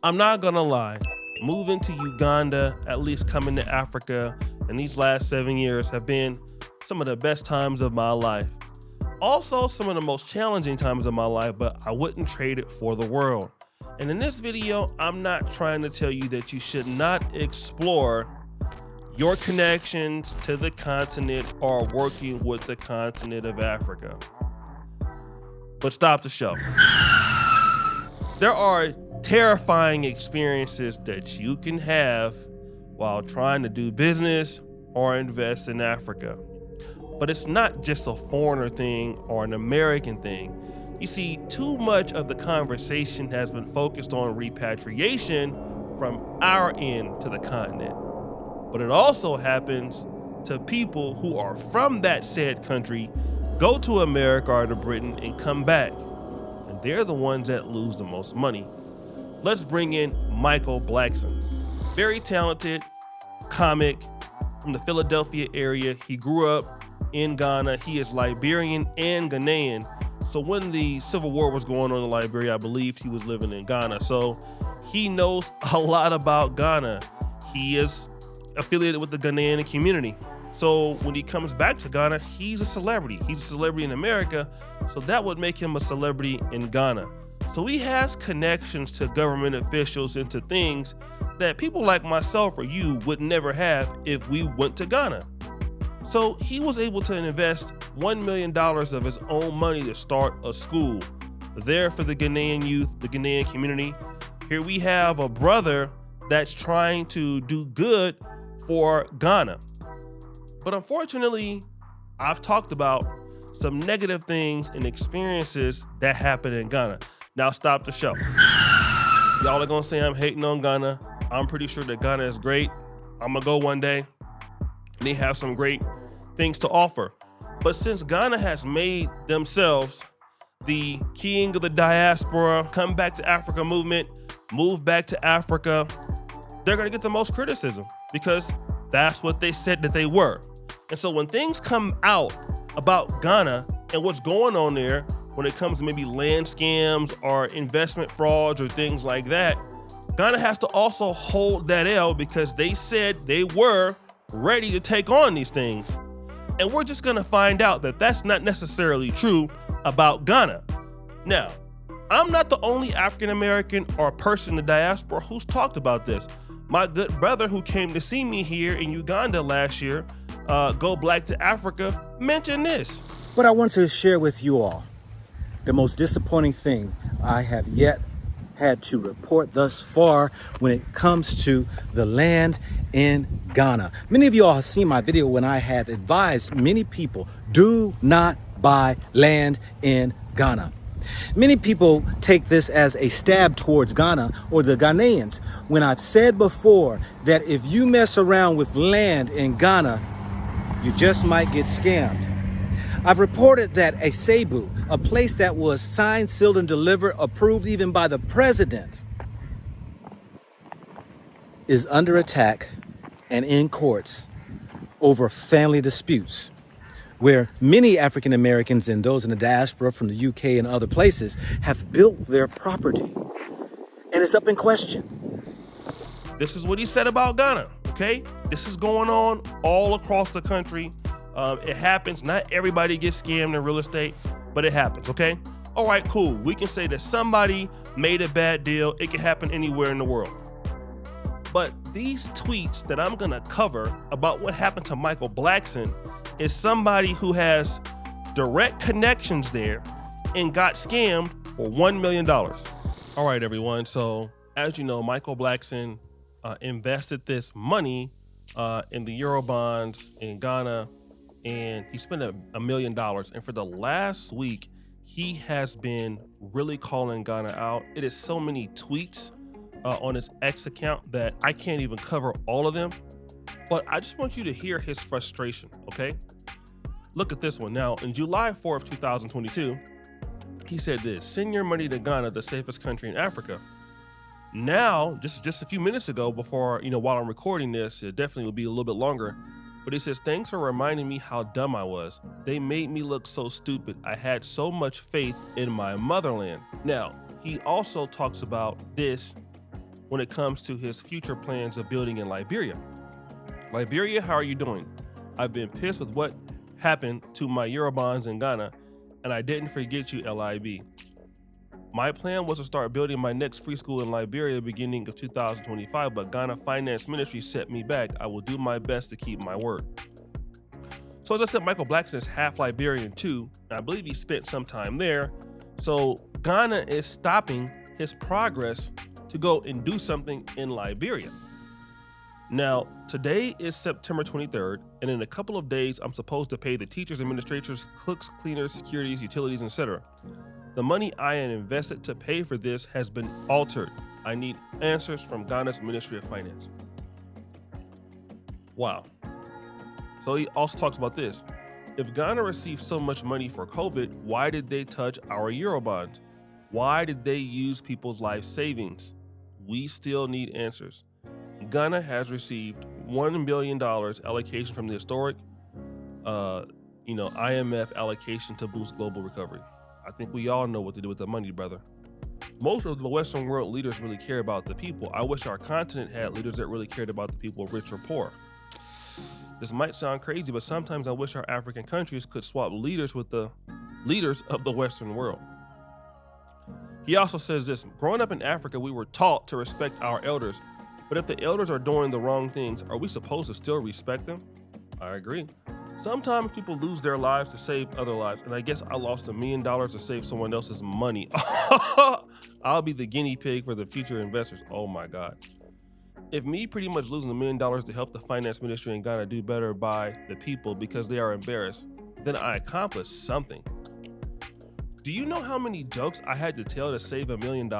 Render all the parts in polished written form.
I'm not gonna lie, moving to Uganda, at least coming to Africa in these last 7 years have been some of the best times of my life. Also some of the most challenging times of my life, but I wouldn't trade it for the world. And in this video, I'm not trying to tell you that you should not explore your connections to the continent or working with the continent of Africa. But stop the show. There are terrifying experiences that you can have while trying to do business or invest in Africa. But it's not just a foreigner thing or an American thing. You see, too much of the conversation has been focused on repatriation from our end to the continent. But it also happens to people who are from that said country, go to America or to Britain and come back. And they're the ones that lose the most money. Let's bring in Michael Blackson. Very talented comic from the Philadelphia area. He grew up in Ghana. He is Liberian and Ghanaian. So when the Civil War was going on in Liberia, I believe he was living in Ghana. So he knows a lot about Ghana. He is affiliated with the Ghanaian community. So when he comes back to Ghana, he's a celebrity. He's a celebrity in America. So that would make him a celebrity in Ghana. So he has connections to government officials and to things that people like myself or you would never have if we went to Ghana. So he was able to invest $1 million of his own money to start a school there for the Ghanaian youth, the Ghanaian community. Here we have a brother that's trying to do good for Ghana. But unfortunately, I've talked about some negative things and experiences that happen in Ghana. Now stop the show. Y'all are gonna say I'm hating on Ghana. I'm pretty sure that Ghana is great. I'm gonna go one day. They have some great things to offer. But since Ghana has made themselves the king of the diaspora, come back to Africa movement, move back to Africa, they're gonna get the most criticism because that's what they said that they were. And so when things come out about Ghana and what's going on there, when it comes to maybe land scams or investment frauds or things like that, Ghana has to also hold that L because they said they were ready to take on these things. And we're just gonna find out that that's not necessarily true about Ghana. Now, I'm not the only African American or person in the diaspora who's talked about this. My good brother who came to see me here in Uganda last year, Go Black to Africa, mentioned this. What I want to share with you all, the most disappointing thing I have yet had to report thus far when it comes to the land in Ghana. Many of you all have seen my video when I had advised many people, do not buy land in Ghana. Many people take this as a stab towards Ghana or the Ghanaians, when I've said before that if you mess around with land in Ghana, you just might get scammed. I've reported that a Cebu, a place that was signed, sealed, and delivered, approved even by the president, is under attack and in courts over family disputes, where many African Americans and those in the diaspora from the UK and other places have built their property, and it's up in question. This is what he said about Ghana, okay? This is going on all across the country. It happens. Not everybody gets scammed in real estate, but it happens, okay? All right, cool. We can say that somebody made a bad deal. It can happen anywhere in the world. But these tweets that I'm gonna cover about what happened to Michael Blackson is somebody who has direct connections there and got scammed for $1 million. All right, everyone. So as you know, Michael Blackson invested this money in the Eurobonds in Ghana, and he spent $1 million. And for the last week, he has been really calling Ghana out. It is so many tweets on his X account that I can't even cover all of them. But I just want you to hear his frustration, okay? Look at this one. Now, in July 4th, 2022, he said this: send your money to Ghana, the safest country in Africa. Now, just a few minutes ago, before, while I'm recording this, it definitely will be a little bit longer, but he says, thanks for reminding me how dumb I was. They made me look so stupid. I had so much faith in my motherland. Now, he also talks about this when it comes to his future plans of building in Liberia. Liberia, how are you doing? I've been pissed with what happened to my Eurobonds in Ghana, and I didn't forget you, LIB. My plan was to start building my next free school in Liberia beginning of 2025, but Ghana Finance Ministry set me back. I will do my best to keep my word. So as I said, Michael Blackson is half Liberian too, and I believe he spent some time there. So Ghana is stopping his progress to go and do something in Liberia. Now, today is September 23rd, and in a couple of days, I'm supposed to pay the teachers, administrators, cooks, cleaners, securities, utilities, etc. The money I had invested to pay for this has been altered. I need answers from Ghana's Ministry of Finance. Wow. So he also talks about this. If Ghana received so much money for COVID, why did they touch our Eurobonds? Why did they use people's life savings? We still need answers. Ghana has received $1 billion allocation from the historic, IMF allocation to boost global recovery. I think we all know what to do with the money, brother. Most of the Western world leaders really care about the people. I wish our continent had leaders that really cared about the people, rich or poor. This might sound crazy, but sometimes I wish our African countries could swap leaders with the leaders of the Western world. He also says this, growing up in Africa, we were taught to respect our elders, but if the elders are doing the wrong things, are we supposed to still respect them? I agree. Sometimes people lose their lives to save other lives, and I guess I lost $1 million to save someone else's money. I'll be the guinea pig for the future investors. Oh my God. If me pretty much losing $1 million to help the finance ministry in Ghana do better by the people because they are embarrassed, then I accomplished something. Do you know how many jokes I had to tell to save $1 million,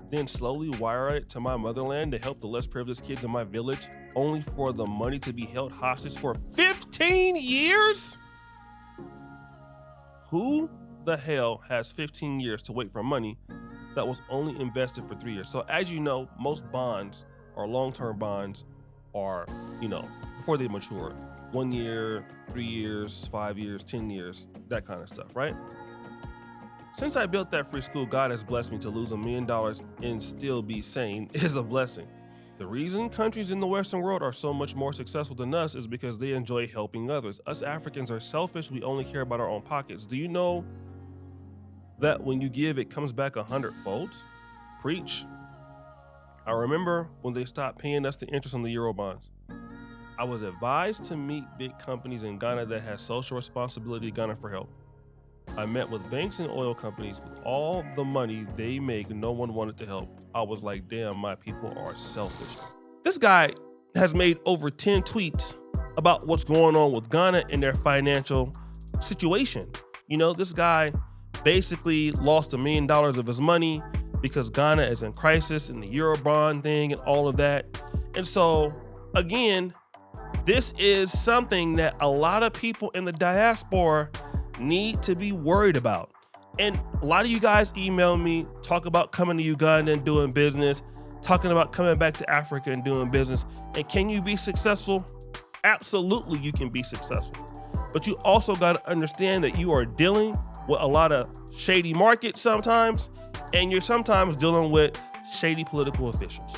then slowly wire it to my motherland to help the less privileged kids in my village, only for the money to be held hostage for 15 years? Who the hell has 15 years to wait for money that was only invested for 3 years? So as you know, most bonds or long-term bonds are, before they mature, 1 year, 3 years, 5 years, 10 years, that kind of stuff, right? Since I built that free school, God has blessed me to lose $1 million and still be sane is a blessing. The reason countries in the Western world are so much more successful than us is because they enjoy helping others. Us Africans are selfish. We only care about our own pockets. Do you know that when you give, it comes back 100-fold? Preach. I remember when they stopped paying us the interest on the Eurobonds. I was advised to meet big companies in Ghana that has social responsibility Ghana for help. I met with banks and oil companies. With all the money they make, no one wanted to help. I was like, damn, my people are selfish. This guy has made over 10 tweets about what's going on with Ghana and their financial situation. This guy basically lost $1 million of his money because Ghana is in crisis and the Eurobond thing and all of that. And so, again, this is something that a lot of people in the diaspora need to be worried about. And a lot of you guys email me, talk about coming to Uganda and doing business, talking about coming back to Africa and doing business. And can you be successful? Absolutely, you can be successful. But you also got to understand that you are dealing with a lot of shady markets sometimes, and you're sometimes dealing with shady political officials.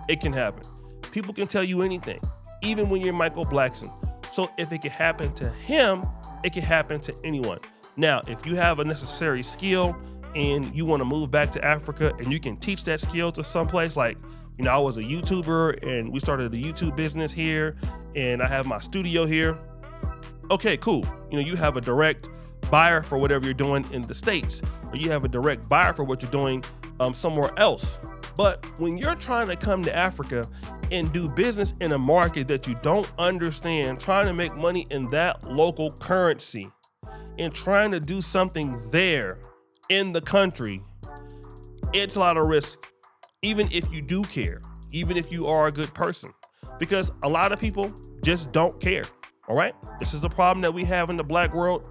It can happen. People can tell you anything, even when you're Michael Blackson. So if it can happen to him, it can happen to anyone. Now, if you have a necessary skill and you want to move back to Africa and you can teach that skill to someplace, like, I was a YouTuber and we started a YouTube business here and I have my studio here. Okay, cool. You have a direct buyer for whatever you're doing in the States, or you have a direct buyer for what you're doing somewhere else. But when you're trying to come to Africa and do business in a market that you don't understand, trying to make money in that local currency and trying to do something there in the country, it's a lot of risk, even if you do care, even if you are a good person, because a lot of people just don't care. All right. This is the problem that we have in the black world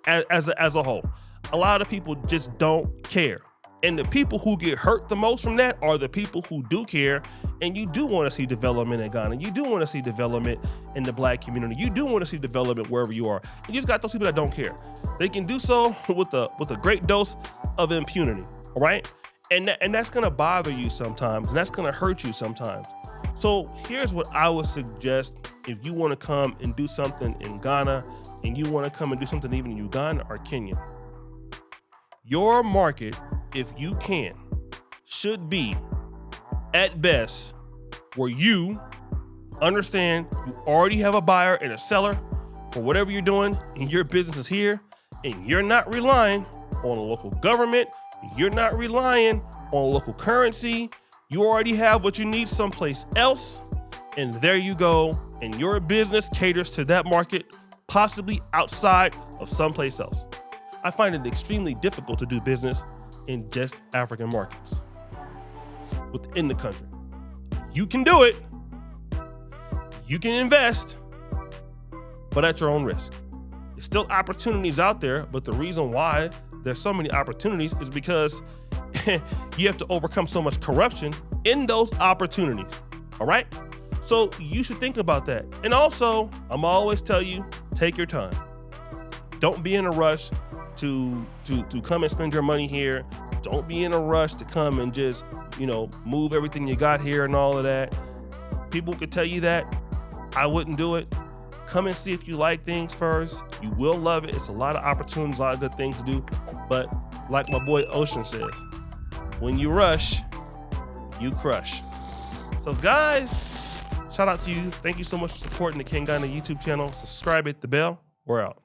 as a whole. A lot of people just don't care. And the people who get hurt the most from that are the people who do care. And you do want to see development in Ghana. You do want to see development in the black community. You do want to see development wherever you are. You just got those people that don't care. They can do so with a great dose of impunity. All right. And that's gonna bother you sometimes, and that's gonna hurt you sometimes. So here's what I would suggest if you wanna come and do something in Ghana, and you wanna come and do something even in Uganda or Kenya. Your market, if you can, should be at best where you understand you already have a buyer and a seller for whatever you're doing, and your business is here, and you're not relying on a local government, you're not relying on a local currency, you already have what you need someplace else, and there you go, and your business caters to that market, possibly outside of someplace else. I find it extremely difficult to do business in just African markets within the country. You can do it, you can invest, but at your own risk. There's still opportunities out there, but the reason why there's so many opportunities is because you have to overcome so much corruption in those opportunities, all right? So you should think about that. And also, I'm always tell you, take your time. Don't be in a rush to come and spend your money here. Don't be in a rush to come and just, move everything you got here and all of that. People could tell you that. I wouldn't do it. Come and see if you like things first. You will love it. It's a lot of opportunities, a lot of good things to do. But like my boy Ocean says, when you rush, you crush. So guys, shout out to you. Thank you so much for supporting the King Ghana YouTube channel. Subscribe, hit the bell. We're out.